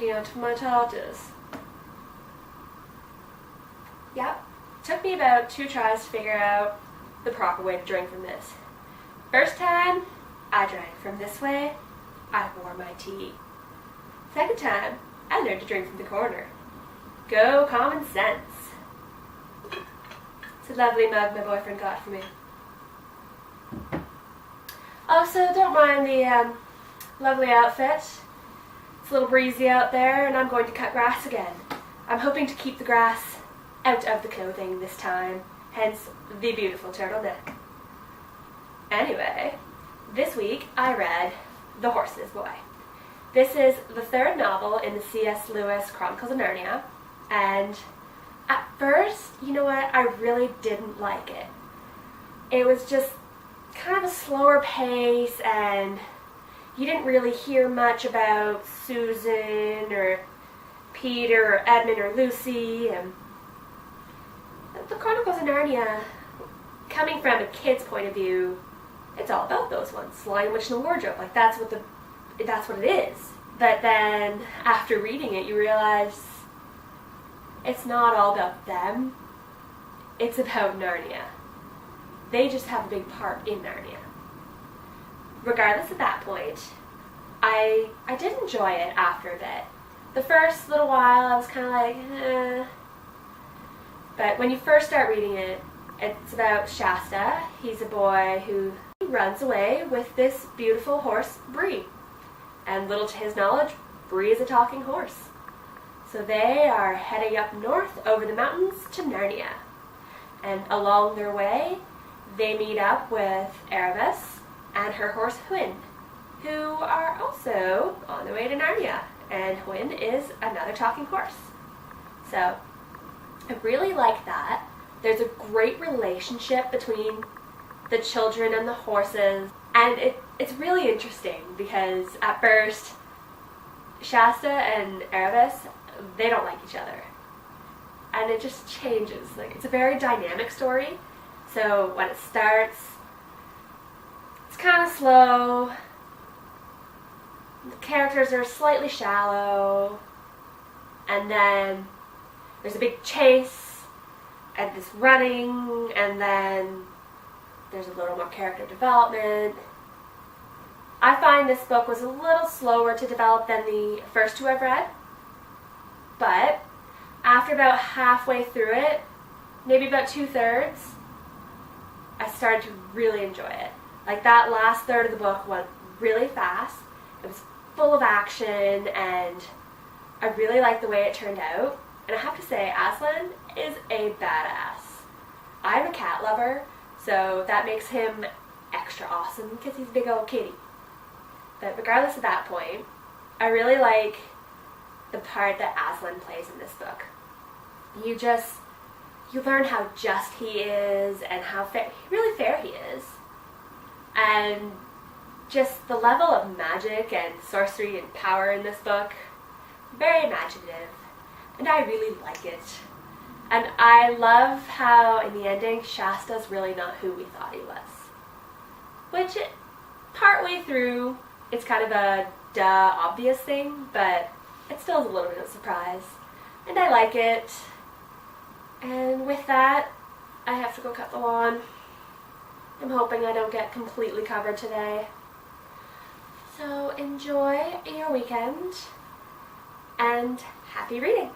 can't my tortoise. Yep, took me about 2 tries to figure out the proper way to drink from this. First time, I drank from this way, I wore my tea. Second time, I learned to drink from the corner. Go common sense. It's a lovely mug my boyfriend got for me. Also, don't mind the lovely outfit. It's a little breezy out there and I'm going to cut grass again. I'm hoping to keep the grass out of the clothing this time, hence the beautiful turtleneck. Anyway, this week I read The Horse's Boy. This is the 3rd novel in the C.S. Lewis Chronicles of Narnia, and at first, you know what, I really didn't like it. It was just kind of a slower pace, and you didn't really hear much about Susan or Peter or Edmund or Lucy. And the Chronicles of Narnia, coming from a kid's point of view, it's all about those ones. Lion, Witch, and the Wardrobe. Like, that's what it is. But then, after reading it, you realize it's not all about them. It's about Narnia. They just have a big part in Narnia. Regardless of that point, I did enjoy it after a bit. The first little while, I was kind of like, eh. But when you first start reading it, it's about Shasta. He's a boy who runs away with this beautiful horse, Bree. And little to his knowledge, Bree is a talking horse. So they are heading up north over the mountains to Narnia. And along their way, they meet up with Erebus and her horse Hwin, who are also on their way to Narnia. And Hwin is another talking horse. So I really like that. There's a great relationship between the children and the horses. And it's really interesting because at first, Shasta and Erebus, they don't like each other. And it just changes. Like, it's a very dynamic story. So when it starts, it's kind of slow. The characters are slightly shallow. And then there's a big chase and this running, and then there's a little more character development. I find this book was a little slower to develop than the first 2 I've read, but after about halfway through it, maybe about 2/3, I started to really enjoy it. Like, that last third of the book went really fast. It was full of action, and I really liked the way it turned out. And I have to say, Aslan is a badass. I'm a cat lover, so that makes him extra awesome because he's a big old kitty. But regardless of that point, I really like the part that Aslan plays in this book. You learn how just he is and how really fair he is. And just the level of magic and sorcery and power in this book, very imaginative. And I really like it. And I love how, in the ending, Shasta's really not who we thought he was. Which, partway through, it's kind of a obvious thing, but it still is a little bit of a surprise. And I like it. And with that, I have to go cut the lawn. I'm hoping I don't get completely covered today. So enjoy your weekend, and happy reading!